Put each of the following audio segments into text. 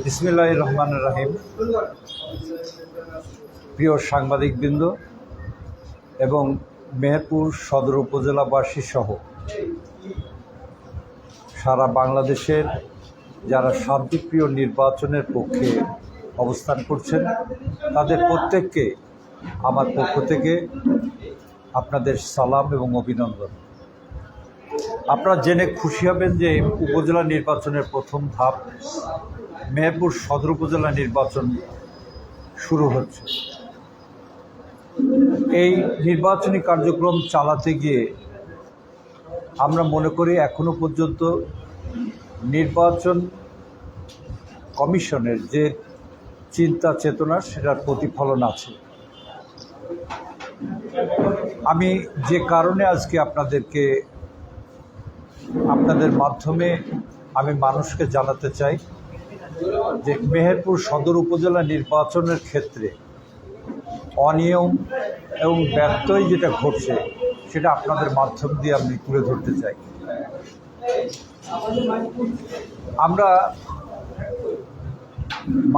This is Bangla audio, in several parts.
বিসমিল্লাহির রহমানির রহিম। প্রিয় সাংবাদিকবৃন্দ এবং মেহেরপুর সদর উপজেলাবাসী সহ সারা বাংলাদেশের যারা শান্তিপ্রিয় নির্বাচনের পক্ষে অবস্থান করছেন তাদের প্রত্যেককে আমার পক্ষ থেকে আপনাদের সালাম এবং অভিনন্দন। আপনারা জেনে খুশি হবেন যে উপজেলা নির্বাচনের প্রথম ধাপ মেহেরপুর সদর উপজেলা নির্বাচন শুরু হচ্ছে। এই নির্বাচনী কার্যক্রম চালাতে গিয়ে আমরা মনে করি এখনো পর্যন্ত নির্বাচন কমিশনের যে চিন্তা চেতনা সেটার প্রতিফলন আছে। আমি যে কারণে আজকে আপনাদের মাধ্যমে আমি মানুষকে জানাতে চাই যে মেহেরপুর সদর উপজেলা নির্বাচনের ক্ষেত্রে অনিয়ম এবং ব্যত্যয় যেটা ঘটছে সেটা আপনাদের মাধ্যম দিয়ে আমি তুলে ধরতে চাই। আমরা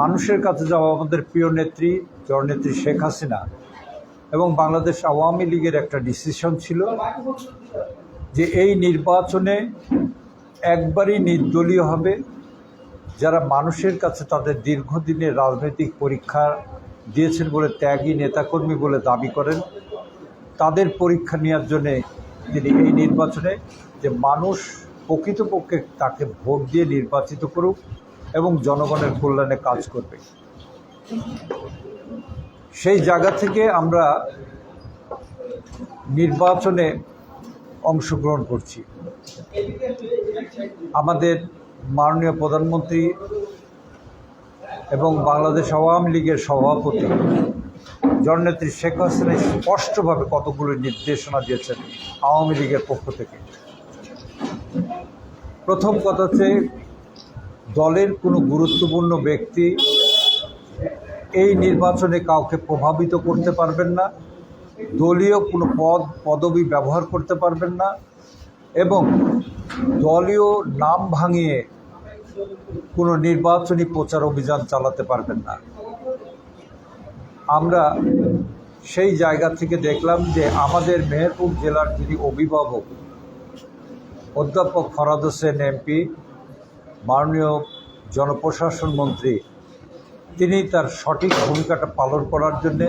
মানুষের কাছে যাওয়া আমাদের প্রিয় নেত্রী জননেত্রী শেখ হাসিনা এবং বাংলাদেশ আওয়ামী লীগের একটা ডিসিশন ছিল যে এই নির্বাচনে একবারই নির্দলীয় হবে। যারা মানুষের কাছে তাদের দীর্ঘদিনের রাজনৈতিক পরীক্ষা দিয়েছেন বলে ত্যাগী নেতাকর্মী বলে দাবি করেন, তাদের পরীক্ষা নেওয়ার জন্যে তিনি এই নির্বাচনে যে মানুষ প্রকৃতপক্ষে তাকে ভোট দিয়ে নির্বাচিত করুক এবং জনগণের কল্যাণে কাজ করবে, সেই জায়গা থেকে আমরা নির্বাচনে অংশগ্রহণ করছি। আমাদের মাননীয় প্রধানমন্ত্রী এবং বাংলাদেশ আওয়ামী লীগের সভাপতি জননেত্রী শেখ হাসিনা স্পষ্টভাবে কতগুলো নির্দেশনা দিয়েছেন আওয়ামী লীগের পক্ষ থেকে। প্রথম কথা হচ্ছে দলের কোনো গুরুত্বপূর্ণ ব্যক্তি এই নির্বাচনে কাউকে প্রভাবিত করতে পারবেন না, দলীয় কোনো পদবি ব্যবহার করতে পারবেন না এবং দলীয় নাম ভাঙিয়ে কোনো নির্বাচনী প্রচার অভিযান চালাতে পারবেন না। আমরা সেই জায়গা থেকে দেখলাম যে আমাদের মেহেরপুর জেলার যিনি অভিভাবক অধ্যাপক ফরহাদ হোসেন এমপি, মাননীয় জনপ্রশাসন মন্ত্রী, তিনি তার সঠিক ভূমিকাটা পালন করার জন্যে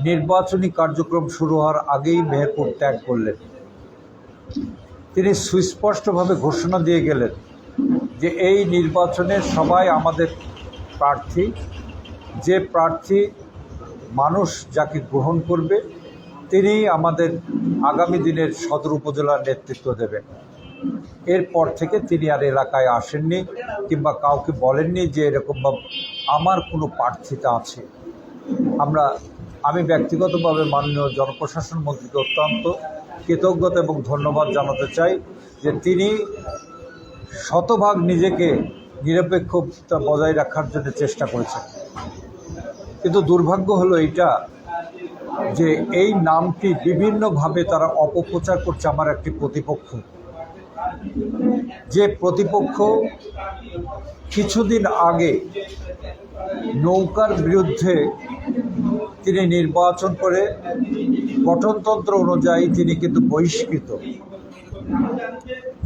নির্বাচনী কার্যক্রম শুরু হওয়ার আগেই মেহেরপুর ত্যাগ করলেন। তিনি সুস্পষ্টভাবে ঘোষণা দিয়ে গেলেন যে এই নির্বাচনে সবাই আমাদের প্রার্থী, যে প্রার্থী মানুষ যাকে গ্রহণ করবে তিনি আমাদের আগামী দিনের সদর উপজেলার নেতৃত্ব দেবেন। এরপর থেকে তিনি আর এলাকায় আসেননি কিংবা কাউকে বলেননি যে এরকমভাবে আমার কোনো প্রার্থিতা আছে। আমি ব্যক্তিগতভাবে মাননীয় জনপ্রশাসন মন্ত্রীকে অত্যন্ত কৃতজ্ঞতা এবং ধন্যবাদ জানাতে চাই যে তিনি শতভাগ নিজেকে নিরপেক্ষতা বজায় রাখার জন্য চেষ্টা করেছেন। কিন্তু দুর্ভাগ্য হলো এইটা যে এই নামটি বিভিন্নভাবে তারা অপপ্রচার করছে। আমার একটি প্রতিপক্ষ, যে প্রতিপক্ষ কিছুদিন আগে নৌকার বিরুদ্ধে তিনি নির্বাচন করে গঠনতন্ত্র অনুযায়ী তিনি কিন্তু বহিষ্কৃত।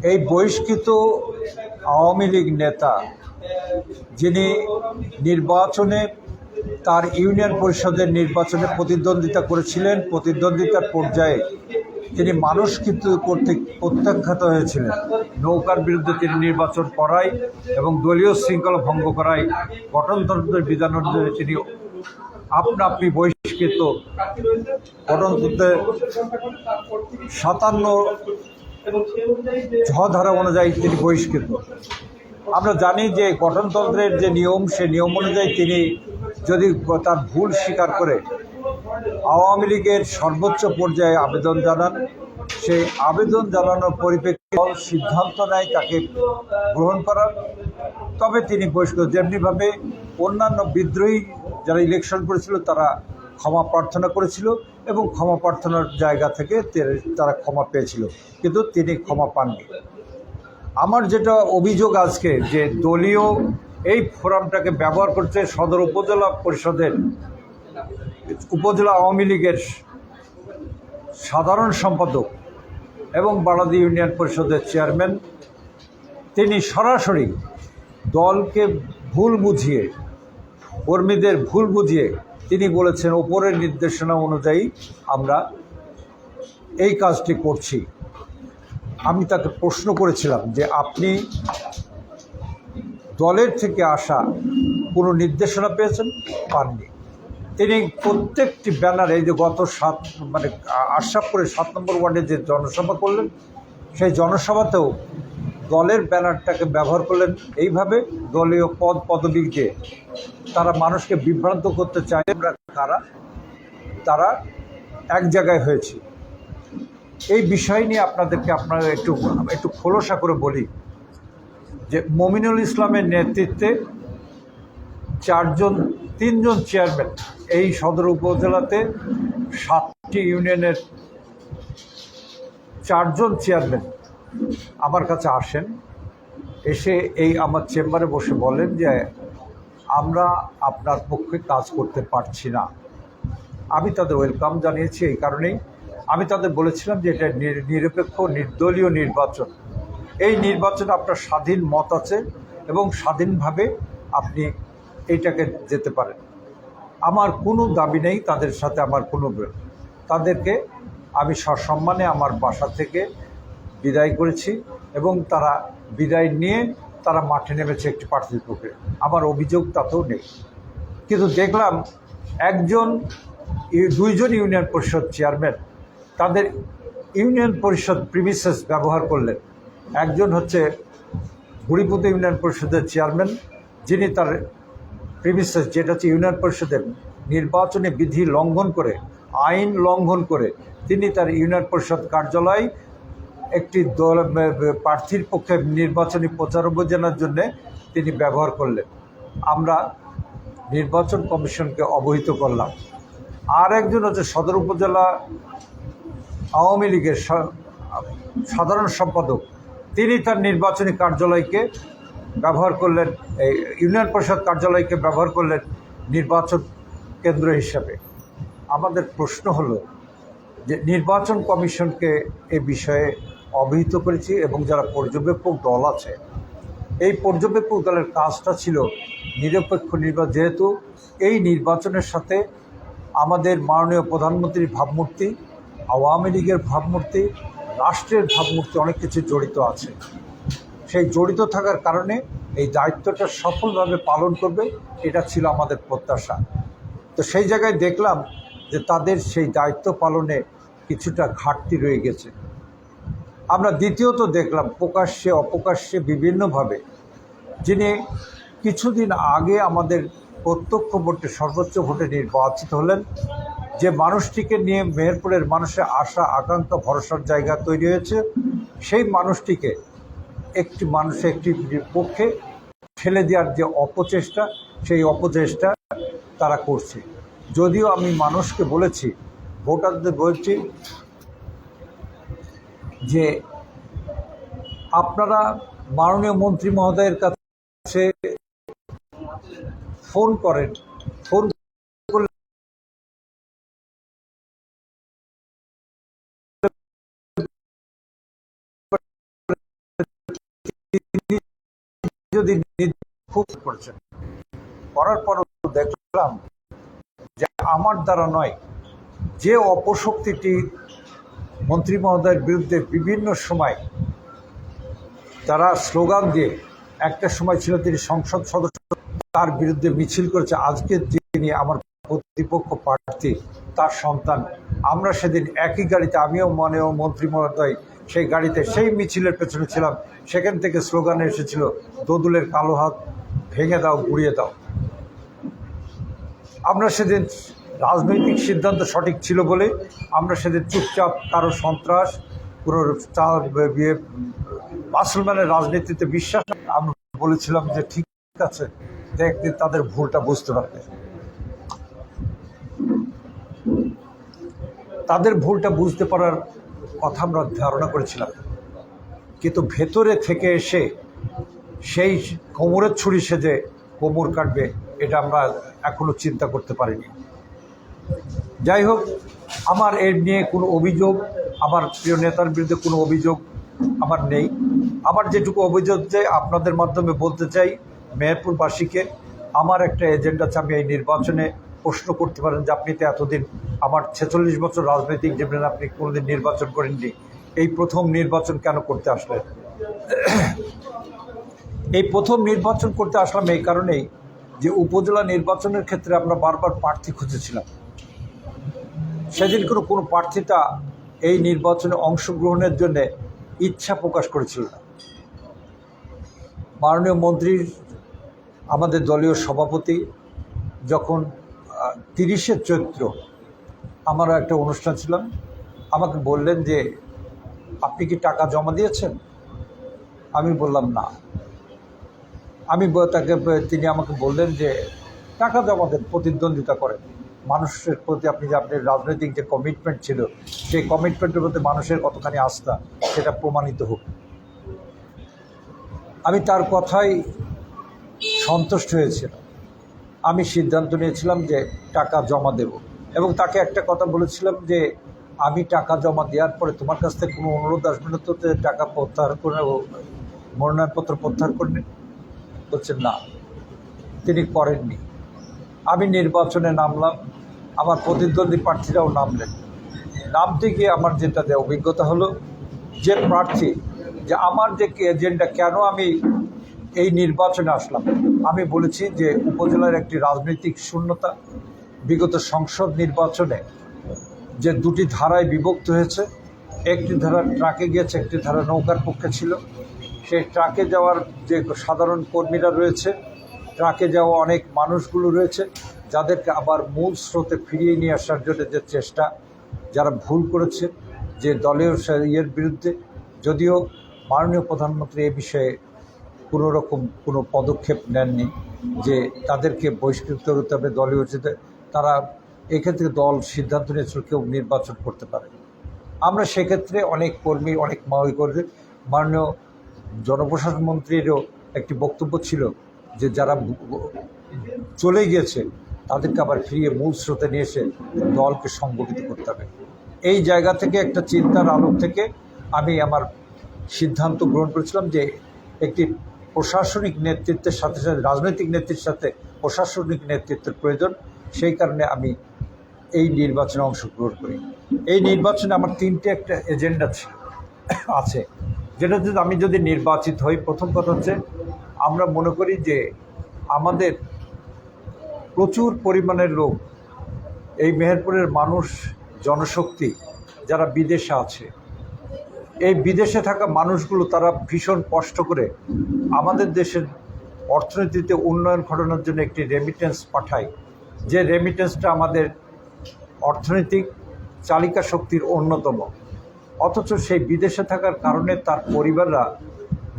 এই বহিষ্কৃত আওয়ামী লীগ নেতা যিনি নির্বাচনে তার ইউনিয়ন পরিষদের নির্বাচনে প্রতিদ্বন্দ্বিতা করেছিলেন, প্রতিদ্বন্দ্বিতার পর্যায়ে তিনি মানুষ কিন্তু কর্তৃক প্রত্যাখ্যাত হয়েছিলেন। নৌকার বিরুদ্ধে তিনি নির্বাচন করায় এবং দলীয় শৃঙ্খলা ভঙ্গ করায় গঠনতন্ত্রের বিধান অনুযায়ী তিনি আপনি বহিষ্কৃত। গঠনতন্ত্রের 57 ধারা অনুযায়ী তিনি বহিষ্কৃত। আমরা জানি যে গঠনতন্ত্রের যে নিয়ম, সে নিয়ম অনুযায়ী তিনি যদি তার ভুল স্বীকার করে আওয়ামী লীগের সর্বোচ্চ পর্যায়ে আবেদন জানান, সেই আবেদন জানানোর পরিপ্রেক্ষিতে দল সিদ্ধান্ত নেয় তাকে গ্রহণ করার, তবে তিনি বহিষ্কৃত। যেমনিভাবে অন্যান্য বিদ্রোহী যারা ইলেকশন করেছিল তারা ক্ষমা প্রার্থনা করেছিল এবং ক্ষমা প্রার্থনার জায়গা থেকে তারা ক্ষমা পেয়েছিল, কিন্তু তিনি ক্ষমা পাননি। আমার যেটা অভিযোগ আজকে যে দলীয় এই ফোরামটাকে ব্যবহার করছে সদর উপজেলা পরিষদের উপজেলা আওয়ামী লীগের সাধারণ সম্পাদক এবং বালাদি ইউনিয়ন পরিষদের চেয়ারম্যান, তিনি সরাসরি দলকে ভুল বুঝিয়ে, কর্মীদের ভুল বুঝিয়ে তিনি বলেছেন ওপরের নির্দেশনা অনুযায়ী আমরা এই কাজটি করছি। আমি তাকে প্রশ্ন করেছিলাম যে আপনি দলের থেকে আসা কোনো নির্দেশনা পেয়েছেন? পাননি। তিনি প্রত্যেকটি ব্যানারে, এই যে গত আশরাফপুরে 7 নম্বর ওয়ার্ডে যে জনসভা করলেন, সেই জনসভাতেও দলের ব্যানারটাকে ব্যবহার করলেন এইভাবে দলীয় পদবি দিয়ে তারা মানুষকে বিভ্রান্ত করতে চায় আমরা কারা, তারা এক জায়গায় হয়েছে। এই বিষয় নিয়ে আপনারা একটু খোলসা করে বলি যে মমিনুল ইসলামের নেতৃত্বে 3জন চেয়ারম্যান এই সদর উপজেলাতে 7টি ইউনিয়নের 4জন চেয়ারম্যান আমার কাছে আসেন, এসে এই আমার চেম্বারে বসে বলেন যে আমরা আপনার পক্ষে কাজ করতে পারছি না। আমি তাদের ওয়েলকাম জানিয়েছি। এই কারণেই আমি তাদের বলেছিলাম যে এটা নিরপেক্ষ নির্দলীয় নির্বাচন, এই নির্বাচনে আপনার স্বাধীন মত আছে এবং স্বাধীনভাবে আপনি এইটাকে যেতে পারেন। আমার কোনো দাবি নেই তাদের সাথে, তাদেরকে আমি সসম্মানে আমার বাসা থেকে বিদায় করেছি এবং তারা বিদায় নিয়ে তারা মাঠে নেমেছে একটি প্রার্থীর পক্ষে। আমার অভিযোগ তাতেও নেই। কিন্তু দেখলাম 2জন ইউনিয়ন পরিষদ চেয়ারম্যান তাদের ইউনিয়ন পরিষদ প্রিমিসেস ব্যবহার করলেন। একজন হচ্ছে বুড়িপুতে ইউনিয়ন পরিষদের চেয়ারম্যান, যিনি তার প্রিমিসেস, যেটা হচ্ছে ইউনিয়ন পরিষদের নির্বাচনী বিধি লঙ্ঘন করে, আইন লঙ্ঘন করে তিনি তার ইউনিয়ন পরিষদ কার্যালয় একটি প্রার্থীর পক্ষে নির্বাচনী প্রচার অভিযানের জন্যে তিনি ব্যবহার করলেন। আমরা নির্বাচন কমিশনকে অবহিত করলাম। আর একজন হচ্ছে সদর উপজেলা আওয়ামী লীগের সাধারণ সম্পাদক, তিনি তার নির্বাচনী কার্যালয়কে ব্যবহার করলেন, এই ইউনিয়ন পরিষদ কার্যালয়কে ব্যবহার করলেন নির্বাচন কেন্দ্র হিসাবে। আমাদের প্রশ্ন হলো যে নির্বাচন কমিশনকে এ বিষয়ে অবহিত করেছি এবং যারা পর্যবেক্ষক দল আছে, এই পর্যবেক্ষক দলের কাজটা ছিল নিরপেক্ষ নির্বাচন, যেহেতু এই নির্বাচনের সাথে আমাদের মাননীয় প্রধানমন্ত্রীর ভাবমূর্তি, আওয়ামী লীগের ভাবমূর্তি, রাষ্ট্রের ভাবমূর্তি অনেক কিছু জড়িত আছে। সেই জড়িত থাকার কারণে এই দায়িত্বটা সফলভাবে পালন করবে, এটা ছিল আমাদের প্রত্যাশা। তো সেই জায়গায় দেখলাম যে তাদের সেই দায়িত্ব পালনে কিছুটা ঘাটতি রয়ে গেছে। আমরা দ্বিতীয়ত দেখলাম প্রকাশ্যে অপ্রকাশ্যে বিভিন্নভাবে, যিনি কিছুদিন আগে আমাদের প্রত্যক্ষ ভোটে সর্বোচ্চ ভোটে নির্বাচিত হলেন, যে মানুষটিকে নিয়ে মেহেরপুরের মানুষের আশা আকাঙ্ক্ষা ভরসার জায়গা তৈরি হয়েছে, সেই মানুষটিকে একটি পক্ষে ঠেলে দেওয়ার যে অপচেষ্টা, সেই অপচেষ্টা তারা করছে। যদিও আমি মানুষকে বলেছি, ভোটারদের বলছি যে আপনারা মাননীয় মন্ত্রী মহোদয়ের কাছে ফোন করেন, ফোন করলে যদি খুব করছেন, করার পর দেখলাম যে আমার দ্বারা নয়, যে অপশক্তিটি মন্ত্রী মহোদয়ের বিরুদ্ধে বিভিন্ন সময় তারা স্লোগান দিয়ে, একটা সময় ছিল তিনি সংসদ সদস্য, তার বিরুদ্ধে মিছিল করেছে, আজকে যিনি আমার প্রতিপক্ষ প্রার্থী তার সন্তান, আমরা সেদিন একই গাড়িতে, আমিও মাননীয় মন্ত্রী মহোদয় সেই গাড়িতে সেই মিছিলের পেছনে ছিলাম। সেখান থেকে স্লোগান এসেছিল, দোদুলের কালো হাত ভেঙে দাও, গুঁড়িয়ে দাও। আমরা সেদিন রাজনৈতিক সিদ্ধান্ত সঠিক ছিল বলে আমরা সেদিন চুপচাপ, কারো সন্ত্রাস, কোনো মুসলমানের রাজনীতিতে বিশ্বাস, আমরা বলেছিলাম যে ঠিক আছে, একদিন তাদের ভুলটা বুঝতে পারবে। তাদের ভুলটা বুঝতে পারার কথা আমরা ধারণা করেছিলাম। কিন্তু ভেতরে থেকে এসে সেই কোমরের ছুরি সেজে কোমর কাটবে, এটা আমরা এখনও চিন্তা করতে পারিনি। যাই হোক, আমার এর নিয়ে কোনো অভিযোগ, আমার প্রিয় নেতার বিরুদ্ধে কোনো অভিযোগ আমার নেই। আমার যেটুকু অভিযোগ যে আপনাদের মাধ্যমে বলতে চাই মেহেরপুরবাসীকে, আমার একটা এজেন্ডা আছে। আমি এই নির্বাচনে প্রশ্ন করতে পারেন যে আপনি তো এতদিন, আমার 46 বছর রাজনৈতিক জীবনে আপনি কোনোদিন নির্বাচন করেননি, এই প্রথম নির্বাচন কেন করতে আসলেন? এই প্রথম নির্বাচন করতে আসলাম এই কারণেই যে উপজেলা নির্বাচনের ক্ষেত্রে আমরা বারবার প্রার্থী খুঁজেছিলাম। সেদিন কোনো প্রার্থীতা এই নির্বাচনে অংশগ্রহণের জন্য ইচ্ছা প্রকাশ করেছিল না। মাননীয় মন্ত্রীর, আমাদের দলীয় সভাপতি যখন 30শে চৈত্র আমার একটা অনুষ্ঠান ছিলাম, আমাকে বললেন যে আপনি কি টাকা জমা দিয়েছেন? আমি বললাম না। তিনি আমাকে বললেন যে টাকা জমা দেন, প্রতিদ্বন্দ্বিতা করেন, মানুষের প্রতি আপনার রাজনৈতিক যে কমিটমেন্ট ছিল সেই কমিটমেন্টের প্রতি মানুষের কতখানি আস্থা সেটা প্রমাণিত হোক। আমি তার কথাই সন্তুষ্ট হয়েছিলাম। আমি সিদ্ধান্ত নিয়েছিলাম যে টাকা জমা দেব, এবং তাকে একটা কথা বলেছিলাম যে আমি টাকা জমা দেওয়ার পরে তোমার কাছ থেকে কোনো অনুরোধ আসবে না তো টাকা প্রত্যাহার করে, মনোনয়নপত্র প্রত্যাহার করবেন? বলছেন না, তিনি করেননি। আমি নির্বাচনে নামলাম, আমার প্রতিদ্বন্দ্বী প্রার্থীরাও নামলেন। নামতে গিয়ে আমার যেটা অভিজ্ঞতা হলো, যে প্রার্থী, যে আমার যে এজেন্ডা, কেন আমি এই নির্বাচনে আসলাম, আমি বলেছি যে উপজেলার একটি রাজনৈতিক শূন্যতা, বিগত সংসদ নির্বাচনে যে দুটি ধারায় বিভক্ত হয়েছে, একটি ধারা ট্রাকে গিয়েছে, একটি ধারা নৌকার পক্ষে ছিল। সেই ট্রাকে যাওয়ার যে সাধারণ কর্মীরা রয়েছে, ট্রাকে যাওয়া অনেক মানুষগুলো রয়েছে, যাদেরকে আবার মূল স্রোতে ফিরিয়ে নিয়ে আসার জন্য যে চেষ্টা, যারা ভুল করেছে যে দলীয় ইয়ের বিরুদ্ধে, যদিও মাননীয় প্রধানমন্ত্রী এ বিষয়ে কোনো পদক্ষেপ নেননি যে তাদেরকে বহিষ্কৃত করতে হবে দলীয়, তারা এক্ষেত্রে দল সিদ্ধান্ত নিয়েছিল কেউ নির্বাচন করতে পারে। আমরা সেক্ষেত্রে অনেক কর্মী, অনেক কর্মী, মাননীয় জনপ্রশাসন মন্ত্রীরও একটি বক্তব্য ছিল যে যারা চলে গিয়েছে তাদেরকে আবার ফিরিয়ে মূল স্রোতে নিয়ে এসে দলকে সংগঠিত করতে হবে। এই জায়গা থেকে একটা চিন্তার আলোক থেকে আমি আমার সিদ্ধান্ত গ্রহণ করেছিলাম যে একটি প্রশাসনিক নেতৃত্বের সাথে সাথে রাজনৈতিক নেতৃত্বের সাথে প্রশাসনিক নেতৃত্বের প্রয়োজন। সেই কারণে আমি এই নির্বাচনে অংশগ্রহণ করি। এই নির্বাচনে আমার তিনটে একটা এজেন্ডা আছে, যেটা আমি যদি নির্বাচিত হই, প্রথম কথা হচ্ছে আমরা মনে করি যে আমাদের প্রচুর পরিমাণের লোক, এই মেহেরপুরের মানুষ, জনশক্তি যারা বিদেশে আছে, এই বিদেশে থাকা মানুষগুলো তারা ভীষণ কষ্ট করে আমাদের দেশের অর্থনীতিতে উন্নয়ন ঘটানোর জন্য একটি রেমিটেন্স পাঠায়, যে রেমিটেন্সটা আমাদের অর্থনৈতিক চালিকা শক্তির অন্যতম। অথচ সেই বিদেশে থাকার কারণে তার পরিবাররা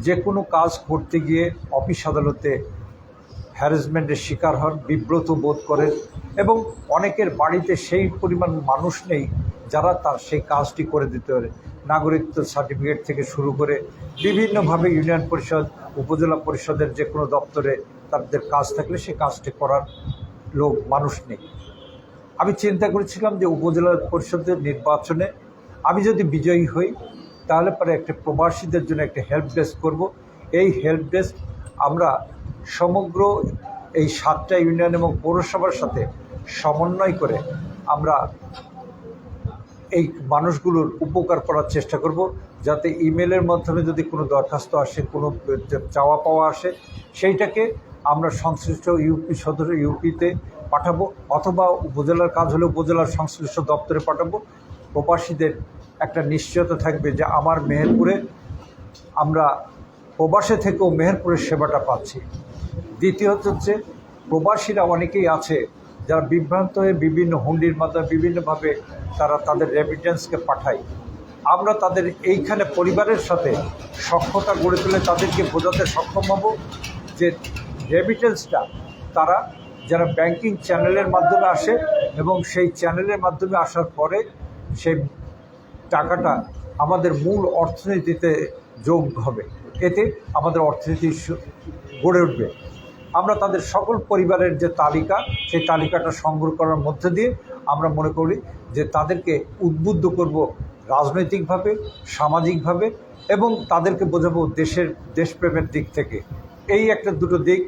যে কোনো কাজ করতে গিয়ে অফিস আদালতে হ্যারাসমেন্টের শিকার হন, বিব্রত বোধ করেন, এবং অনেকের বাড়িতে সেই পরিমাণ মানুষ নেই যারা তার সেই কাজটি করে দিতে পারে। নাগরিকত্ব সার্টিফিকেট থেকে শুরু করে বিভিন্নভাবে ইউনিয়ন পরিষদ, উপজেলা পরিষদের যে কোনো দপ্তরে তাদের কাজ থাকলে সেই কাজটি করার মানুষ নেই। আমি চিন্তা করেছিলাম যে উপজেলা পরিষদের নির্বাচনে আমি যদি বিজয়ী হই, তাহলে পরে একটা প্রবাসীদের জন্য একটা হেল্প ডেস্ক করব। এই হেল্প ডেস্ক আমরা সমগ্র এই 7টা ইউনিয়ন এবং পৌরসভার সাথে সমন্বয় করে আমরা এই মানুষগুলোর উপকার করার চেষ্টা করব, যাতে ইমেলের মাধ্যমে যদি কোনো দরখাস্ত আসে, কোনো চাওয়া পাওয়া আসে, সেইটাকে আমরা সংশ্লিষ্ট ইউপি সদর ইউপিতে পাঠাবো, অথবা উপজেলার কাজ হলে উপজেলার সংশ্লিষ্ট দপ্তরে পাঠাবো। প্রবাসীদের একটা নিশ্চয়তা থাকবে যে আমার মেহেরপুরে আমরা প্রবাসে থেকেও মেহেরপুরের সেবাটা পাচ্ছি। দ্বিতীয়ত হচ্ছে, প্রবাসীরা অনেকেই আছে যারা বিভ্রান্ত হয়ে বিভিন্ন হুন্ডির মাধ্যমে বিভিন্নভাবে তারা তাদের রেমিটেন্সকে পাঠায়। আমরা তাদের এইখানে পরিবারের সাথে সখ্যতা গড়ে তুলে তাদেরকে বোঝাতে সক্ষম হব যে রেমিটেন্সটা তারা যারা ব্যাংকিং চ্যানেলের মাধ্যমে আসে, এবং সেই চ্যানেলের মাধ্যমে আসার পরে সেই টাকাটা আমাদের মূল অর্থনীতিতে যোগ হবে, এতে আমাদের অর্থনীতি গড়ে উঠবে। আমরা তাদের সকল পরিবারের যে তালিকা, সেই তালিকাটা সংগ্রহ করার মধ্যে দিয়ে আমরা মনে করি যে তাদেরকে উদ্বুদ্ধ করব রাজনৈতিকভাবে, সামাজিকভাবে, এবং তাদেরকে বোঝাবো দেশপ্রেমের দিক থেকে। এই একটা দুটো দিক।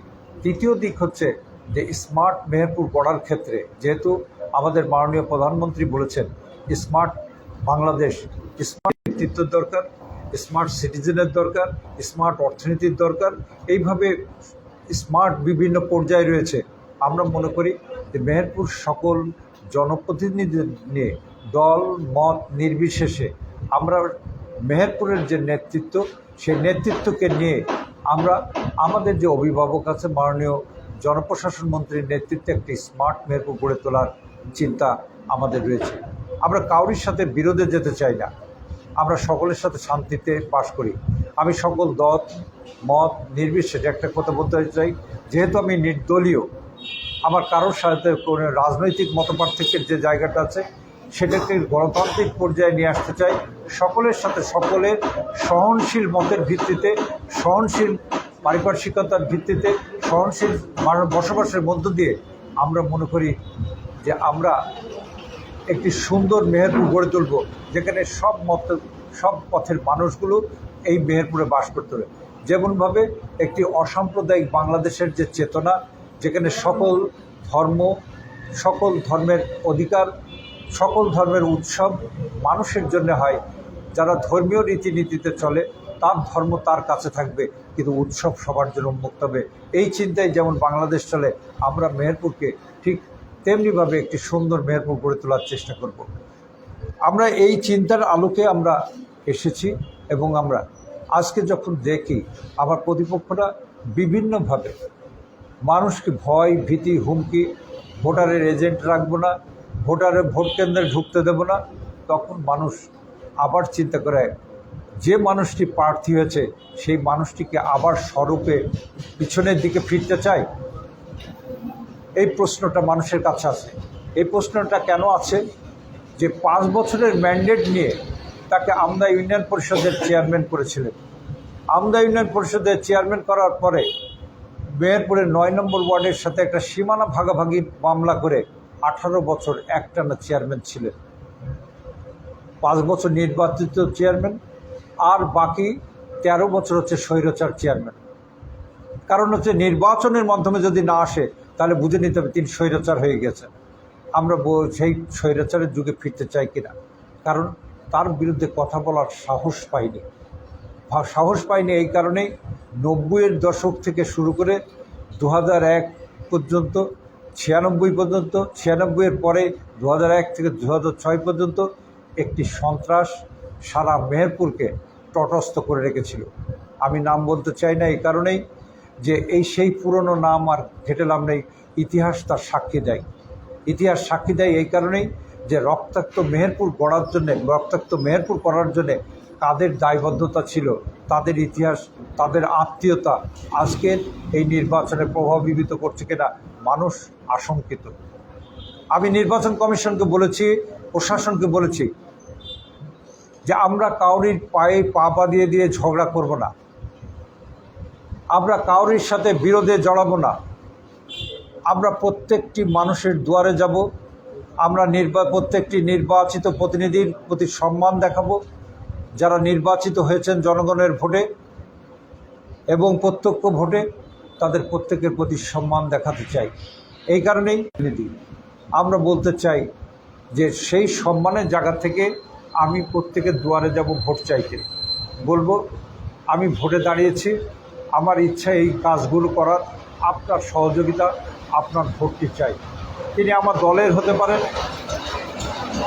তৃতীয় দিক হচ্ছে যে স্মার্ট মেহেরপুর গড়ার ক্ষেত্রে, যেহেতু আমাদের মাননীয় প্রধানমন্ত্রী বলেছেন স্মার্ট বাংলাদেশ, স্মার্ট নেতৃত্বের দরকার, স্মার্ট সিটিজেনের দরকার, স্মার্ট অর্থনীতির দরকার। এইভাবে স্মার্ট বিভিন্ন পর্যায়ে রয়েছে। আমরা মনে করি যে মেহেরপুর সকল জনপ্রতিনিধিদের নিয়ে দল মত নির্বিশেষে আমরা মেহেরপুরের যে নেতৃত্ব, সেই নেতৃত্বকে নিয়ে আমরা আমাদের যে অভিভাবক আছে মাননীয় জনপ্রশাসন মন্ত্রীর নেতৃত্বে একটি স্মার্ট মেহেরপুর গড়ে তোলার চিন্তা আমাদের রয়েছে। আমরা কাউরির সাথে বিরোধে যেতে চাই না, আমরা সকলের সাথে শান্তিতে বাস করি। আমি সকল দল মত নির্বিশেষে একটা কথা বলতে চাই, যেহেতু আমি নির্দলীয়, আমার কারোর সাথে কোনো রাজনৈতিক মতপার্থক্যের যে জায়গাটা আছে সেটাকে গণতান্ত্রিক পর্যায়ে নিয়ে আসতে চাই। সকলের সাথে সকলের সহনশীল মতের ভিত্তিতে, সহনশীল পারিপার্শ্বিকতার ভিত্তিতে, সহনশীল বসবাসের মধ্য দিয়ে আমরা মনে করি যে আমরা একটি সুন্দর মেহেরপুর গড়ে তুলব, যেখানে সব পথের মানুষগুলো এই মেহেরপুরে বাস করতে হবে। যেমনভাবে একটি অসাম্প্রদায়িক বাংলাদেশের যে চেতনা, যেখানে সকল ধর্ম, সকল ধর্মের অধিকার, সকল ধর্মের উৎসব মানুষের জন্য হয়। যারা ধর্মীয় রীতিনীতিতে চলে তার ধর্ম তার কাছে থাকবে, কিন্তু উৎসব সবার জন্য উন্মুক্ত হবে। এই চিন্তায় যেমন বাংলাদেশ চলে, আমরা মেহেরপুরকে ঠিক তেমনিভাবে একটি সুন্দর মেহেরপুর গড়ে তোলার চেষ্টা করব। আমরা এই চিন্তার আলোকে আমরা এসেছি, এবং আমরা আজকে যখন দেখি আমার প্রতিপক্ষরা বিভিন্নভাবে মানুষকে ভয়, ভীতি, হুমকি, ভোটারের এজেন্ট রাখবো না, ভোটারের ভোট কেন্দ্রে ঢুকতে দেব না, তখন মানুষ আবার চিন্তা করে যে মানুষটি প্রার্থী হয়েছে সেই মানুষটিকে আবার স্বরূপে পিছনের দিকে ফিরতে চায়। এই প্রশ্নটা মানুষের কাছে আছে। এই প্রশ্নটা কেন আছে? যে 5 বছরের ম্যান্ডেট নিয়ে তাকে আমদা ইউনিয়ন পরিষদের চেয়ারম্যান করেছিলেন। আমদা ইউনিয়ন পরিষদের চেয়ারম্যান করার পরে মেহেরপুরের 9 নম্বর ওয়ার্ডের সাথে একটা সীমানা ভাগাভাগি মামলা করে 18 বছর একটানা চেয়ারম্যান ছিলেন। 5 বছর নির্বাচিত চেয়ারম্যান, আর বাকি 13 বছর হচ্ছে স্বৈরাচার চেয়ারম্যান। কারণ হচ্ছে নির্বাচনের মাধ্যমে যদি না আসে তাহলে বুঝে নিতে হবে তিনি স্বৈরাচার হয়ে গেছেন। আমরা সেই স্বৈরাচারের যুগে ফিরতে চাই কিনা, কারণ তার বিরুদ্ধে কথা বলার সাহস পাইনি। এই কারণেই 90-এর দশক থেকে শুরু করে 2001 পর্যন্ত, 96 পর্যন্ত, 96-এর পরে 2001 থেকে 2006 পর্যন্ত একটি সন্ত্রাস সারা মেহেরপুরকে তটস্থ করে রেখেছিল। আমি নাম বলতে চাই না এই কারণেই যে সেই পুরনো নাম আর ঘেটে লাভ নেই। ইতিহাস তার সাক্ষী দেয়। এই কারণেই যে রক্তাক্ত মেহেরপুর গড়ার জন্যে, রক্তাক্ত মেহেরপুর করার জন্যে কাদের দায়বদ্ধতা ছিল, তাদের ইতিহাস, তাদের আত্মীয়তা আজকের এই নির্বাচনে প্রভাবিত করছে কিনা মানুষ আশঙ্কিত। আমি নির্বাচন কমিশনকে বলেছি, প্রশাসনকে বলেছি যে আমরা কাউরির পায়ে পা দিয়ে ঝগড়া করব না, আমরা কাউরির সাথে বিরোধে জড়াবো না। আমরা প্রত্যেকটি মানুষের দুয়ারে যাব, আমরা প্রত্যেকটি নির্বাচিত প্রতিনিধির প্রতি সম্মান দেখাবো, যারা নির্বাচিত হয়েছেন জনগণের ভোটে এবং প্রত্যক্ষ ভোটে, তাদের প্রত্যেকের প্রতি সম্মান দেখাতে চাই। এই কারণেই আমরা বলতে চাই যে সেই সম্মানের জায়গা থেকে আমি প্রত্যেকের দুয়ারে যাব ভোট চাইতে, বলবো আমি ভোটে দাঁড়িয়েছি, আমার ইচ্ছা এই কাজগুলো করার, আপনার সহযোগিতা, আপনার ভোটটি চাই। তিনি আমার দলের হতে পারেন,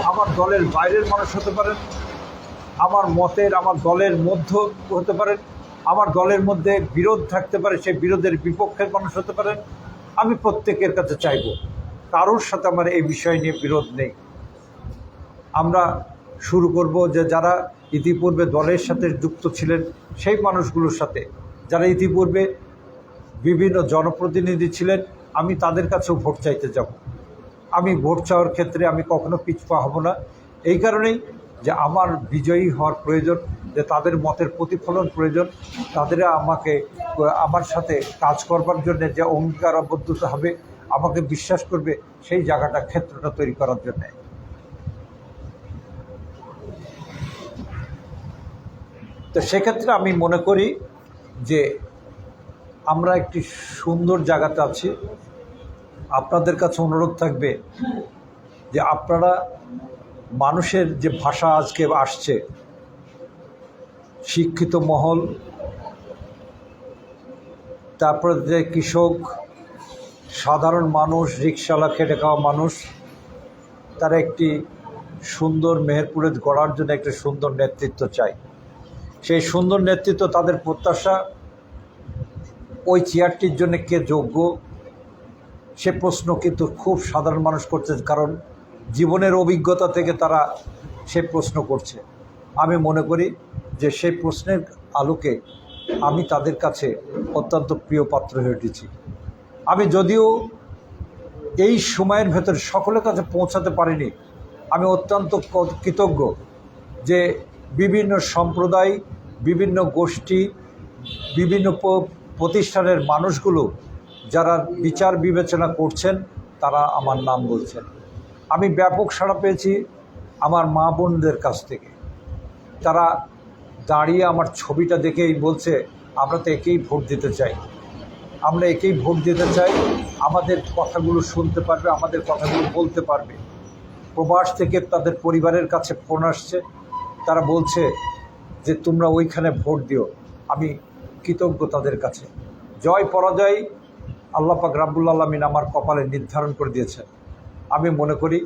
আমার দলের বাইরের মানুষ হতে পারেন, আমার মতের, আমার দলের মধ্যে হতে পারেন, আমার দলের মধ্যে বিরোধ থাকতে পারে, সেই বিরোধের বিপক্ষের মানুষ হতে পারেন। আমি প্রত্যেকের কাছে চাইব, কারোর সাথে আমার এই বিষয় নিয়ে বিরোধ নেই। আমরা শুরু করব যে যারা ইতিপূর্বে দলের সাথে যুক্ত ছিলেন সেই মানুষগুলোর সাথে, যারা ইতিপূর্বে বিভিন্ন জনপ্রতিনিধি ছিলেন, আমি তাদের কাছেও ভোট চাইতে যাব। আমি ভোট চাওয়ার ক্ষেত্রে আমি কখনো পিছপা হব না। এই কারণেই যে আমার বিজয়ী হওয়ার প্রয়োজন, যে তাদের মতের প্রতিফলন প্রয়োজন, তাদের আমার সাথে কাজ করবার জন্য যে অঙ্গীকারবদ্ধতা হবে, আমাকে বিশ্বাস করবে, সেই জায়গাটা ক্ষেত্রটা তৈরি করার জন্যে। তো সেক্ষেত্রে আমি মনে করি যে আমরা একটি সুন্দর জায়গাতে আছি। আপনাদের কাছে অনুরোধ থাকবে যে আপনারা মানুষের যে ভাষা আজকে আসছে, শিক্ষিত মহল, তারপরে যে কৃষক, সাধারণ মানুষ, রিকশাওয়ালা, খেটে খাওয়া মানুষ, তারা একটি সুন্দর মেহেরপুরে গড়ার জন্য একটি সুন্দর নেতৃত্ব চাই। সেই সুন্দর নেতৃত্ব তাদের প্রত্যাশা। ওই চেয়ারটির জন্য কে যোগ্য, সে প্রশ্ন কিন্তু খুব সাধারণ মানুষ করছে, কারণ জীবনের অভিজ্ঞতা থেকে তারা সে প্রশ্ন করছে। আমি মনে করি যে সেই প্রশ্নের আলোকে আমি তাদের কাছে অত্যন্ত প্রিয় পাত্র হয়ে উঠেছি। আমি যদিও এই সময়ের ভেতর সকলের কাছে পৌঁছাতে পারিনি, আমি অত্যন্ত কৃতজ্ঞ যে বিভিন্ন সম্প্রদায়, বিভিন্ন গোষ্ঠী, বিভিন্ন প্রতিষ্ঠানের মানুষগুলো যারা বিচার বিবেচনা করছেন, তারা আমার নাম বলছেন। আমি ব্যাপক সাড়া পেয়েছি আমার মা বোনদের কাছ থেকে। তারা দাঁড়িয়ে আমার ছবিটা দেখেই বলছে, আমরা তো একেই ভোট দিতে চাই, আমরা একেই ভোট দিতে চাই, আমাদের কথাগুলো শুনতে পারবে, আমাদের কথাগুলো বলতে পারবে। প্রবাস থেকে তাদের পরিবারের কাছে ফোন আসছে, তারা বলছে যে তোমরা ওইখানে ভোট দিও। আমি কৃতজ্ঞ তাদের কাছে। জয় পরাজয় আল্লাহ পাক রাব্বুল আলামিন আমার কপালে নির্ধারণ করে দিয়েছেন। আমি মনে করি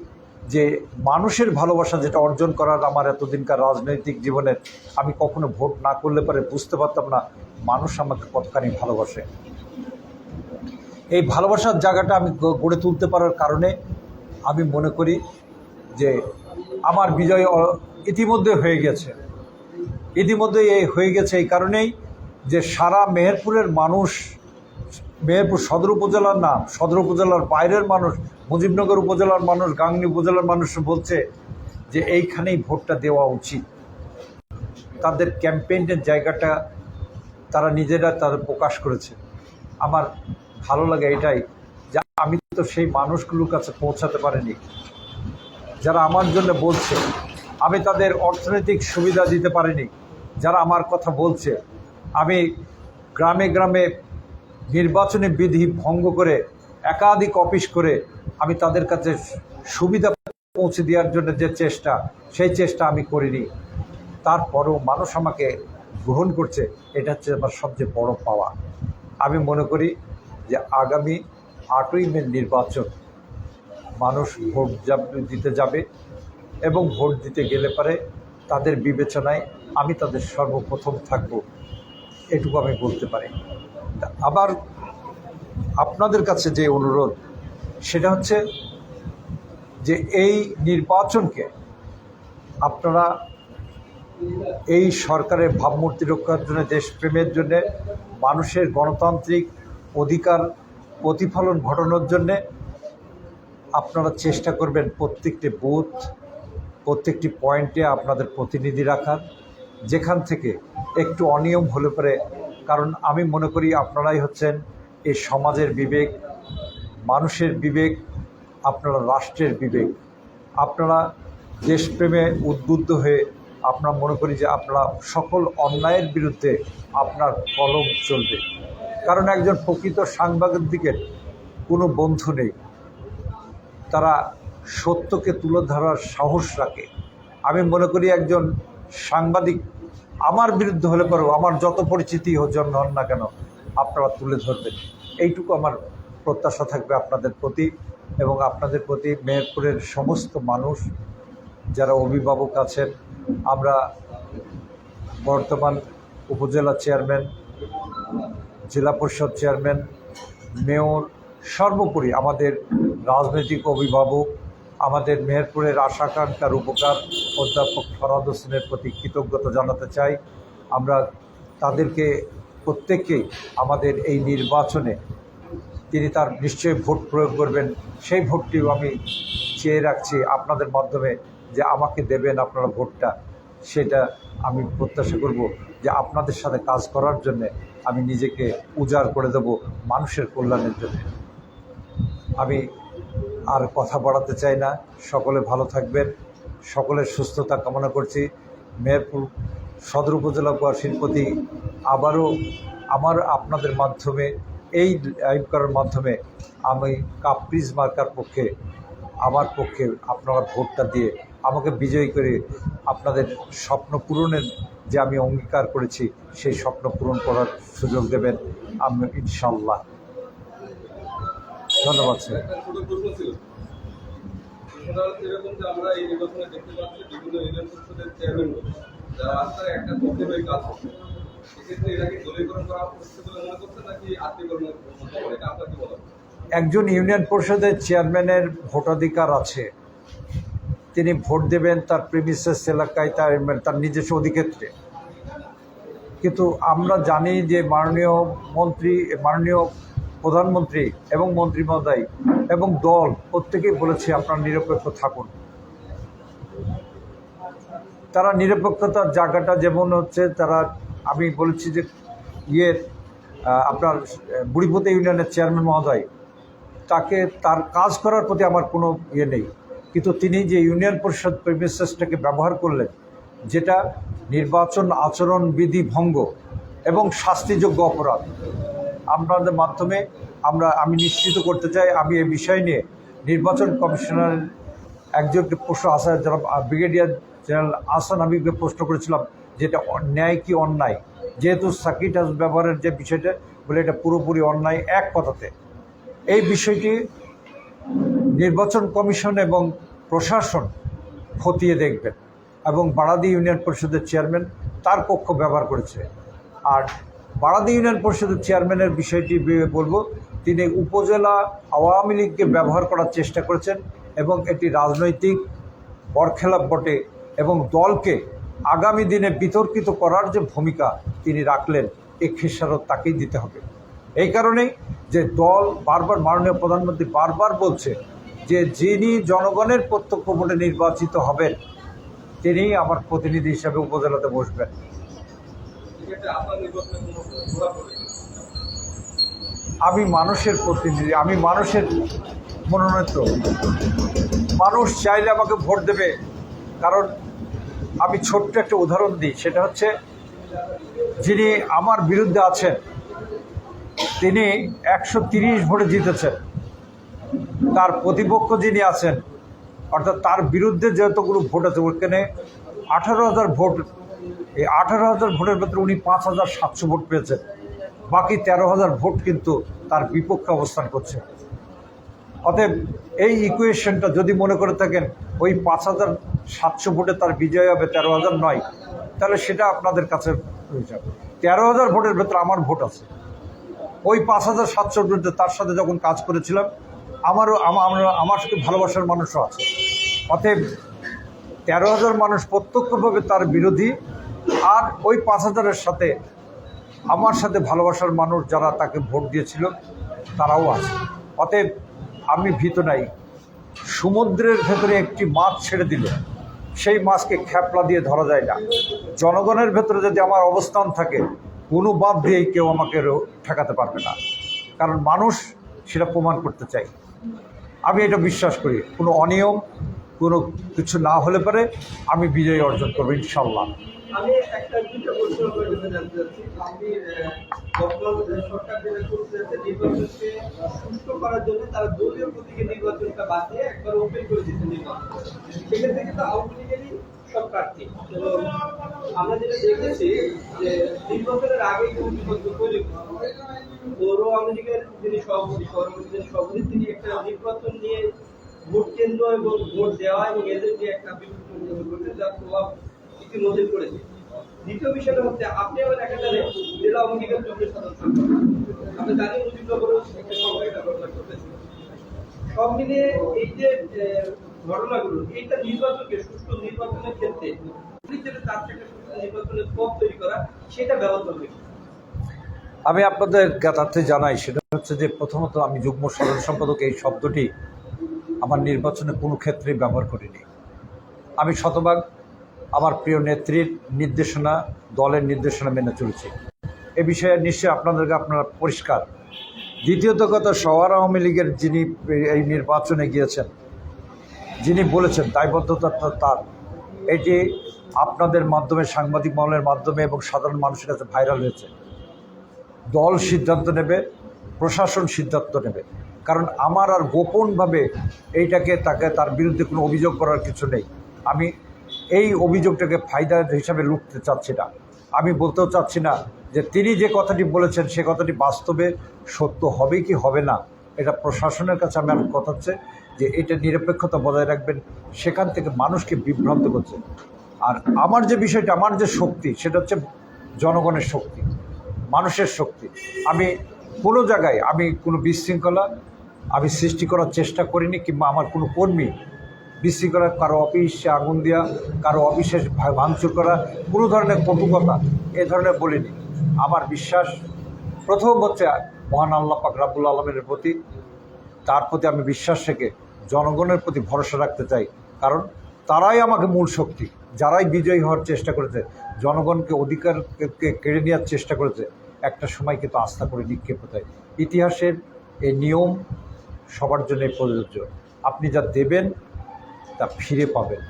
যে মানুষের ভালোবাসা যেটা অর্জন করার আমার এতদিনকার রাজনৈতিক জীবনের, আমি কখনো ভোট না করলে পরে বুঝতে পারতাম না মানুষ আমাকে কতখানি ভালোবাসে। এই ভালোবাসার জায়গাটা আমি গড়ে তুলতে পারার কারণে আমি মনে করি যে আমার বিজয় ইতিমধ্যে হয়ে গেছে। এই কারণেই যে সারা মেহেরপুরের মানুষ, মেহেরপুর সদর উপজেলার না, সদর উপজেলার বাইরের মানুষ, মুজিবনগর উপজেলার মানুষ, গাংনী উপজেলার মানুষ বলছে যে এইখানেই ভোটটা দেওয়া উচিত। তাদের ক্যাম্পেইনের জায়গাটা তারা নিজেরা তাদের প্রকাশ করেছে। আমার ভালো লাগে এটাই যে আমি তো সেই মানুষগুলোর কাছে পৌঁছাতে পারিনি যারা আমার জন্য বলছে, আমি তাদের অর্থনৈতিক সুবিধা দিতে পারিনি যারা আমার কথা বলছে। আমি গ্রামে গ্রামে নির্বাচনী বিধি ভঙ্গ করে একাধিক অফিস করে আমি তাদের কাছে সুবিধা পৌঁছে দেওয়ার জন্য যে চেষ্টা, সেই চেষ্টা আমি করিনি। তারপরেও মানুষ আমাকে গ্রহণ করছে, এটা হচ্ছে আমার সবচেয়ে বড় পাওয়া। আমি মনে করি যে আগামী 8ই মে নির্বাচন মানুষ ভোট দিতে যাবে এবং ভোট দিতে গেলে পারে তাদের বিবেচনায় আমি তাদের সর্বপ্রথম থাকব, এটুকু আমি বলতে পারি। আবার আপনাদের কাছে যে অনুরোধ, সেটা হচ্ছে যে এই নির্বাচনকে আপনারা এই সরকারের ভাবমূর্তি রক্ষার জন্য, দেশপ্রেমের জন্য, মানুষের গণতান্ত্রিক অধিকার প্রতিফলন ঘটানোর জন্যে আপনারা চেষ্টা করবেন প্রত্যেকটি বুথ, প্রত্যেকটি পয়েন্টে আপনাদের প্রতিনিধি রাখার, যেখান থেকে একটু অনিয়ম হলে পরে, কারণ আমি মনে করি আপনারাই হচ্ছেন এই সমাজের বিবেক, মানুষের বিবেক, আপনারা রাষ্ট্রের বিবেক। আপনারা দেশপ্রেমে উদ্বুদ্ধ হয়ে আপনারা মনে করি যে আপনারা সকল অন্যায়ের বিরুদ্ধে আপনার কলম চলবে, কারণ একজন প্রকৃত সাংবাদিকের কোনো বন্ধু নেই, তারা সত্যকে তুলে ধরার সাহস রাখে। আমি মনে করি একজন সাংবাদিক আমার বিরুদ্ধে হলে পরেও আমার যত পরিচিতি জন্য হন না কেন আপনারা তুলে ধরবেন, এইটুকু আমার প্রত্যাশা থাকবে আপনাদের প্রতি এবং আপনাদের প্রতি মেহেরপুরের সমস্ত মানুষ যারা অভিভাবক আছেন। আমরা বর্তমান উপজেলা চেয়ারম্যান, জেলা পরিষদ চেয়ারম্যান, মেয়র, সর্বোপরি আমাদের রাজনৈতিক অভিভাবক, আমাদের মেহেরপুরের আশাকাঙ্ক্ষার উপকার অধ্যাপক ফরহাদ হোসেনের প্রতি কৃতজ্ঞতা জানাতে চাই। আমরা তাদেরকে প্রত্যেককেই আমাদের এই নির্বাচনে তিনি তার নিশ্চয়ই ভোট প্রয়োগ করবেন, সেই ভোটটিও আমি চেয়ে রাখছি আপনাদের মাধ্যমে যে আমাকে দেবেন আপনারা ভোটটা, সেটা আমি প্রত্যাশা করব যে আপনাদের সাথে কাজ করার জন্য আমি নিজেকে উজাড় করে দেব মানুষের কল্যাণের জন্য। আমি আর কথা বাড়াতে চাই না। সকলে ভালো থাকবেন, সকলের সুস্থতা কামনা করছি। মেহেরপুর সদর উপজেলাবাসীর প্রতি আবারও আপনাদের মাধ্যমে এই লাইভ করার মাধ্যমে আমি কাপ্রিজ মার্কার পক্ষে আমার পক্ষে আপনারা ভোটটা দিয়ে আমাকে বিজয়ী করে আপনাদের স্বপ্ন পূরণের যে আমি অঙ্গীকার করেছি সেই স্বপ্ন পূরণ করার সুযোগ দেবেন আমি ইনশাল্লাহ। ধন্যবাদ স্যার। এরকম যে আমরা এই নির্বাচনে দেখতে পাচ্ছি বিভিন্ন ইউনিয়ন পরিষদের চেয়ারম্যান যারা রাস্তায় একটা পক্ষে হয়ে কাজ করছে, সেক্ষেত্রে এটাকে দলীয়করণ করা হচ্ছে বলে মনে করছেন নাকি আত্মীয়করণের এটা আপনার কি বলা? একজন ইউনিয়ন পরিষদের চেয়ারম্যানের ভোটাধিকার আছে, তিনি ভোট দেবেন তার প্রিমিসেস এলাকায় তার নিজস্ব অধিক্ষেত্রে। কিন্তু আমরা জানি যে মাননীয় প্রধানমন্ত্রী এবং মন্ত্রী মহোদয় এবং দল প্রত্যেকেই বলেছে আপনারা নিরপেক্ষ থাকুন। তারা নিরপেক্ষতার জায়গাটা যেমন হচ্ছে আমি বলেছি যে আপনার বুড়িপোতা ইউনিয়নের চেয়ারম্যান মহোদয় তার কাজ করার প্রতি আমার কোনো নেই, কিন্তু তিনি যে ইউনিয়ন পরিষদ প্রেমিসেসটাকে ব্যবহার করলেন, যেটা নির্বাচন আচরণ বিধি ভঙ্গ এবং শাস্তিযোগ্য অপরাধ, আপনাদের মাধ্যমে আমি নিশ্চিত করতে চাই। আমি এই বিষয় নিয়ে নির্বাচন কমিশনার একজনকে প্রশ্ন ব্রিগেডিয়ার জেনারেল আহসান হাবিবকে প্রশ্ন করেছিলাম যেটা ন্যায় কি অন্যায়, যেহেতু সার্কিট হাউস ব্যবহারের যে বিষয়টা বলে এটা পুরোপুরি অন্যায় এক কথাতে। এই বিষয়টি নির্বাচন কমিশন এবং প্রশাসন খতিয়ে দেখবেন এবং বারাদি ইউনিয়ন পরিষদের চেয়ারম্যান তার পক্ষ ব্যবহার করেছে। আর বারাদি ইউনিয়ন পরিষদের চেয়ারম্যানের বিষয়টি বলবো, তিনি উপজেলা আওয়ামী লীগকে ব্যবহার করার চেষ্টা করেছেন এবং এটি রাজনৈতিক বরখেলাপ বটে এবং দলকে আগামী দিনে বিতর্কিত করার যে ভূমিকা তিনি রাখলেন এই খেসারত তাকেই দিতে হবে। এই কারণেই যে দল মাননীয় প্রধানমন্ত্রী বারবার বলছে যে যিনি জনগণের প্রত্যক্ষ ভোটে নির্বাচিত হবেন তিনিই আমার প্রতিনিধি হিসাবে উপজেলাতে বসবেন। আমি মানুষের প্রতিনিধি, আমি মানুষের মনোনীত। মানুষ চাইলে আমাকে ভোট দেবে, কারণ আমি ছোট্ট একটা উদাহরণ দিই, সেটা হচ্ছে যিনি আমার বিরুদ্ধে আছেন তিনি 130 ভোটে জিতেছেন। তার প্রতিপক্ষ যিনি আছেন অর্থাৎ তার বিরুদ্ধে যতগুলো ভোট আছে ওখানে 18,000 ভোট, এই 18,000 ভোটের ভেতরে উনি 5,700 ভোট পেয়েছেন। বাকি 13,000 ভোট কিন্তু তার বিপক্ষে অবস্থান করছে। অতএব এই ইকুয়েশনটা যদি মনে করে থাকেন ওই 5,700 ভোটে তার বিজয় হবে 13,000 নয়, তাহলে সেটা আপনাদের কাছে হয়ে যাবে। 13,000 ভোটের ভেতরে আমার ভোট আছে। ওই 5,700 ভোটে তার সাথে যখন কাজ করেছিলাম আমার সাথে ভালোবাসার মানুষও আছে। অতএব 13,000 মানুষ প্রত্যক্ষভাবে তার বিরোধী, আর ওই 5,000-এর সাথে আমার সাথে ভালোবাসার মানুষ যারা তাকে ভোট দিয়েছিল তারাও আছে। অতএব আমি ভীত নাই। সমুদ্রের ভেতরে একটি মাছ ছেড়ে দিলে সেই মাছকে খ্যাপলা দিয়ে ধরা যায় না। জনগণের ভেতরে যদি আমার অবস্থান থাকে কোনো বাদ দিয়েই কেউ আমাকে ঠেকাতে পারবে না, কারণ মানুষ সেটা প্রমাণ করতে চাই। আমি এটা বিশ্বাস করি কোনো অনিয়ম কোনো কিছু না হলে পরে আমি বিজয় অর্জন করবো ইনশাল্লাহ। আমি একটা দুটো প্রশ্ন জানতে চাচ্ছি। আপনি বর্তমান সরকার যেটা করতেছে নির্বাচনকে সুষ্ঠু করার জন্য তারা দলীয় প্রতীকে নির্বাচনটা বাদ দিয়ে একবার ওপেন করে দিচ্ছে নির্বাচন। সেক্ষেত্রে কিন্তু আওয়ামী লীগেরই সব প্রার্থী, এবং আমরা যেটা দেখেছি যে নির্বাচনের আগেই কিন্তু নির্বাচন তৈরি পৌর আওয়ামী লীগের যিনি সভাপতি সভাপতি তিনি একটা নির্বাচন নিয়ে ভোট কেন্দ্র এবং ভোট দেওয়া এবং এদের যে একটা বিভক্ত করতে যার প্রভাব ইতিমধ্যে করেছে। দ্বিতীয় বিষয়টা হচ্ছে আপনি আমার একাধারে জেলা আওয়ামী লীগের যুগ্ম সদস্য, আমরা জানি মুজিবনগরও একটা সংখ্যা ঘটনা ঘটেছিল। সব মিলিয়ে এই যে ঘটনাগুলো এইটা নির্বাচনকে সুষ্ঠু নির্বাচনের ক্ষেত্রে তার থেকে সুষ্ঠু নির্বাচনের পথ তৈরি করা সেটা ব্যবহার করবে। আমি আপনাদের জ্ঞাতার্থে জানাই, সেটা হচ্ছে যে প্রথমত আমি যুগ্ম সাধারণ সম্পাদক এই শব্দটি আমার নির্বাচনে কোনো ক্ষেত্রেই ব্যবহার করিনি। আমি শতভাগ আমার প্রিয় নেত্রীর নির্দেশনা, দলের নির্দেশনা মেনে চলেছি। এ বিষয়ে নিশ্চয়ই আপনারা পরিষ্কার। দ্বিতীয়ত কথা, সওয়ার আওয়ামী লীগের যিনি এই নির্বাচনে গিয়েছেন, যিনি বলেছেন দায়বদ্ধতা তার, এটি আপনাদের মাধ্যমে, সাংবাদিক মহলের মাধ্যমে এবং সাধারণ মানুষের কাছে ভাইরাল হয়েছে। দল সিদ্ধান্ত নেবে, প্রশাসন সিদ্ধান্ত নেবে, কারণ আমার আর গোপনভাবে তার বিরুদ্ধে কোনো অভিযোগ করার কিছু নেই। আমি এই অভিযোগটাকে ফায়দা হিসাবে লুটতে চাচ্ছি না। আমি বলতেও চাচ্ছি না যে তিনি যে কথাটি বলেছেন সে কথাটি বাস্তবে সত্য হবে কি হবে না, এটা প্রশাসনের কাছে আমার কথা হচ্ছে যে এটা নিরপেক্ষতা বজায় রাখবেন। সেখান থেকে মানুষকে বিভ্রান্ত করছে। আর আমার যে বিষয়টা, আমার যে শক্তি, সেটা হচ্ছে জনগণের শক্তি, মানুষের শক্তি। আমি কোনো জায়গায় কোনো বিশৃঙ্খলা সৃষ্টি করার চেষ্টা করিনি, কিংবা আমার কোনো কর্মী বিশৃঙ্খলা, কারো অফিসে আগুন দেওয়া, কারো অফিসে ভাঙচুর করা, কোনো ধরনের কটুকথা এ ধরনের বলিনি। আমার বিশ্বাস প্রথম হচ্ছে মহান আল্লাহ পাক রাব্বুল আলামিনের প্রতি, তার প্রতি আমি বিশ্বাস রেখে জনগণের প্রতি ভরসা রাখতে চাই। কারণ তারাই আমাকে মূল শক্তি। যারাই বিজয়ী হওয়ার চেষ্টা করেছে, জনগণকে অধিকারকে কেড়ে নেওয়ার চেষ্টা করেছে, একটা সময় কিন্তু আস্থা করে নিক্ষেপ হতে। ইতিহাসের এই নিয়ম সবার জন্য প্রযোজ্য। আপনি যা দেবেন তা ফিরে পাবেন।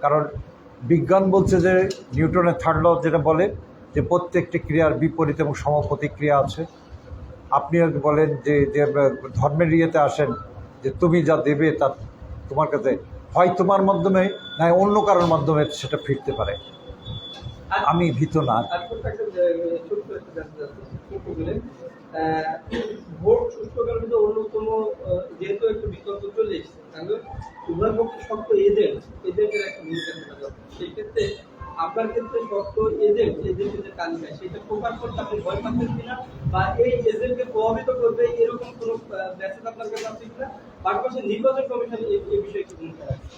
কারণ বিজ্ঞান বলছে যে নিউটনের থার্ড ল যেটা বলে যে প্রত্যেকটি ক্রিয়ার বিপরীত এবং সমপ্রতিক্রিয়া আছে। আপনি বলেন যে ধর্মের ইয়েতে আসেন যে তুমি যা দেবে তা তোমার কাছে হয় তোমার মাধ্যমে না অন্য কারোর মাধ্যমে সেটা ফিরতে পারে। আমি ভীত না। ভোট সুষ্ঠু করার মধ্যে অন্যতম যেহেতু একটু বিতর্ক চলে এসেছে, তাহলে উভয় পক্ষে শক্ত এজেন্টের একটা ভূমিকা থাকা দরকার। সেই ক্ষেত্রে আপনার ক্ষেত্রে শক্ত এজেন্টের যে তালিকা সেটা প্রকাশ করতে আপনি ভয় পাচ্ছেন কিনা, বা এই এজেন্টকে প্রভাবিত করবে এরকম কোনো মেসেজ আপনার কাছে আছে কিনা, পাশাপাশি নির্বাচন কমিশন এই বিষয়ে কি ভূমিকা রাখছে?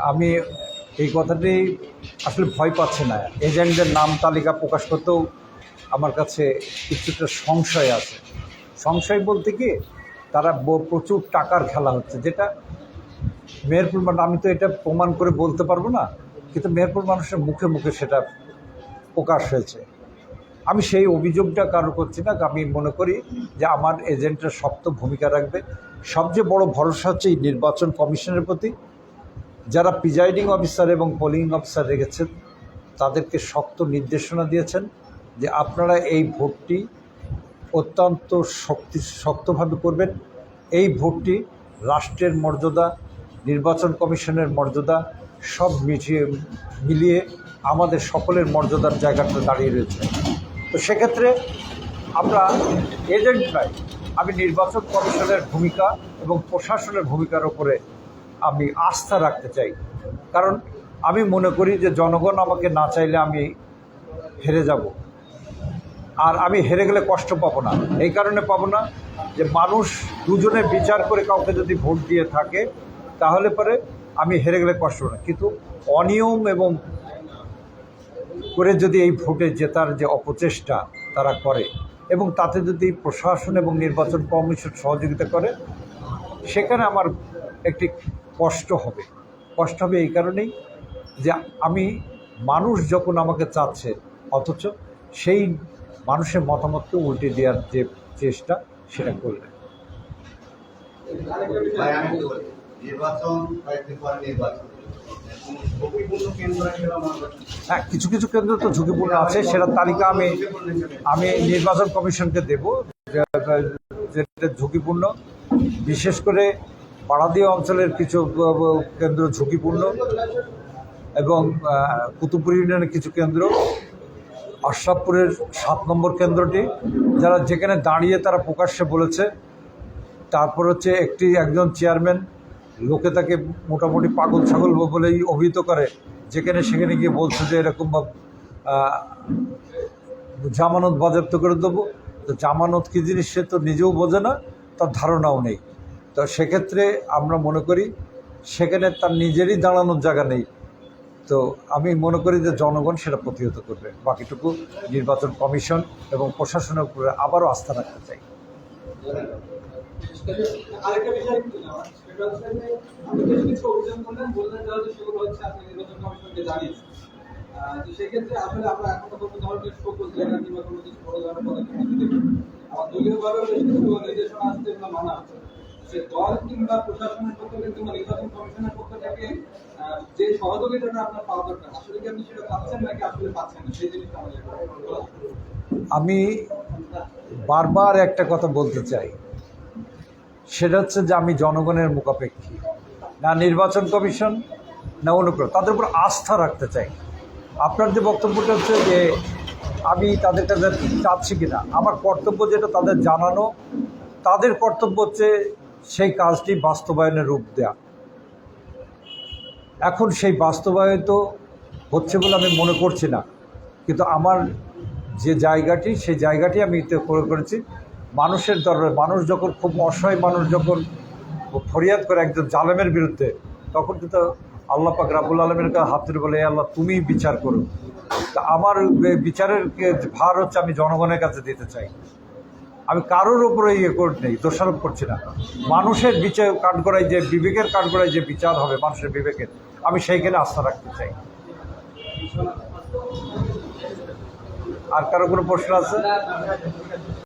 আমি এই কথাটি আসলে ভয় পাচ্ছি না। এজেন্টদের নাম তালিকা প্রকাশ করতেও আমার কাছে কিছুটা সংশয় আছে। সংশয় বলতে কি, তারা প্রচুর টাকার খেলা হচ্ছে, যেটা মেহেরপুর আমি তো এটা প্রমাণ করে বলতে পারবো না, কিন্তু মেহেরপুর মানুষের মুখে মুখে সেটা প্রকাশ হয়েছে। আমি সেই অভিযোগটা কারো করছি না। আমি মনে করি যে আমার এজেন্টরা শক্ত ভূমিকা রাখবে। সবচেয়ে বড় ভরসা হচ্ছে এই নির্বাচন কমিশনের প্রতি। যারা প্রিজাইডিং অফিসার এবং পোলিং অফিসার রেখেছেন তাদেরকে শক্ত নির্দেশনা দিয়েছেন যে আপনারা এই ভোটটি অত্যন্ত শক্তভাবে করবেন। এই ভোটটি রাষ্ট্রের মর্যাদা, নির্বাচন কমিশনের মর্যাদা সব মিলিয়ে আমাদের সকলের মর্যাদার জায়গাটা দাঁড়িয়ে রয়েছে। তো সেক্ষেত্রে আমরা এজেন্ট নয়, আমি নির্বাচন কমিশনের ভূমিকা এবং প্রশাসনের ভূমিকার উপরে আমি আস্থা রাখতে চাই। কারণ আমি মনে করি যে জনগণ আমাকে না চাইলে আমি হেরে যাব, আর আমি হেরে গেলে কষ্ট পাবো না। এই কারণে পাবো না যে মানুষ দুজনে বিচার করে কাউকে যদি ভোট দিয়ে থাকে তাহলে পরে আমি হেরে গেলে কষ্ট না। কিন্তু অনিয়ম এবং করে যদি এই ভোটে জেতার যে অপচেষ্টা তারা করে এবং তাতে যদি প্রশাসন এবং নির্বাচন কমিশন সহযোগিতা করে, সেখানে আমার একটি কষ্ট হবে এই কারণেই যে আমি মানুষ যখন আমাকে চাচ্ছে, অথচ সেই মানুষের মতামতকে উল্টে দেওয়ার যে চেষ্টা সেটা করলে। হ্যাঁ, কিছু কিছু কেন্দ্র তো ঝুঁকিপূর্ণ আছে, সেটার তালিকা আমি নির্বাচন কমিশনকে দেব যেটা ঝুঁকিপূর্ণ। বিশেষ করে পাড়াদিয়া অঞ্চলের কিছু কেন্দ্র ঝুঁকিপূর্ণ এবং কুতুবপুর ইউনিয়নের কিছু কেন্দ্র, আশরাফপুরের 7 নম্বর কেন্দ্রটি যেখানে দাঁড়িয়ে তারা প্রকাশ্যে বলেছে। তারপর হচ্ছে একজন চেয়ারম্যান লোকে তাকে মোটামুটি পাগল ছাগল বলেই অভিহিত করে, সেখানে গিয়ে বলছে যে এরকম জামানত বাজেয়াপ্ত করে দেবো। তো জামানত কী জিনিস সে তো নিজেও বোঝে না, তার ধারণাও নেই। তো সেক্ষেত্রে আমরা মনে করি সেখানে তার নিজেরই দাঁড়ানোর জায়গা নেই। তো আমি মনে করি যে জনগণ সেটা প্রতিহত করবে। বাকিটুকু নির্বাচন কমিশন এবং প্রশাসনের উপরে আবারও আস্থা রাখতে চাই। আরেকটা বিষয় একটু জানার, সেটা হচ্ছে যে আপনি বেশ কিছু অভিযোগ করলেন, বললেন যে সেগুলো হচ্ছে আপনি নির্বাচন কমিশনকে জানিয়েছেন। তো সেক্ষেত্রে আসলে আমরা এখনো কোনো ধরনের সকল জায়গা কিংবা কোনো কিছু বড় ধরনের পদক্ষেপ নিতে দেখি। আমার দলীয়ভাবে বেশ কিছু নির্দেশনা আসছে, এগুলো মানা হচ্ছে। সে দল কিংবা প্রশাসনের পক্ষ থেকে কিংবা নির্বাচন কমিশনের পক্ষ থেকে যে সহযোগিতাটা আপনার পাওয়া দরকার, আসলে কি আপনি সেটা পাচ্ছেন নাকি আসলে পাচ্ছেন না, সেই জিনিসটা আমাদের বলা। আমি বারবার একটা কথা বলতে চাই, সেটা হচ্ছে যে আমি জনগণের মুখাপেক্ষী, না নির্বাচন কমিশন না অন্য কেউ, তাদের উপর আস্থা রাখতে চাই। আপনার যে বক্তব্যটা হচ্ছে যে আমি তাদের কাছে চাচ্ছি কিনা, আমার কর্তব্য যেটা তাদের জানানো, তাদের কর্তব্য হচ্ছে সেই কাজটি বাস্তবায়নের রূপ দেয়া। এখন সেই বাস্তবায়িত হচ্ছে বলে আমি মনে করছি না, কিন্তু আমার যে জায়গাটি, সেই জায়গাটি আমি করেছি মানুষের দরবারে। মানুষ যখন, খুব অসহায় মানুষ যখন ফরিয়াদ করে একজন জালেমের বিরুদ্ধে, তখন কিন্তু আল্লাহ পাক রাব্বুল আলামিনের কাছে হাত তুলে বলে, আল্লাহ তুমি বিচার করো। তা আমার বিচারের ভার হচ্ছে আমি জনগণের কাছে দিতে চাই। আমি কারোর উপরে নেই, দোষারোপ করছি না। মানুষের বিচার কাঠগড়ায়, যে বিবেকের কাঠগড়ায় যে বিচার হবে মানুষের বিবেকের, আমি সেইখানে আস্থা রাখতে চাই। আর কারো কোনো প্রশ্ন আছে?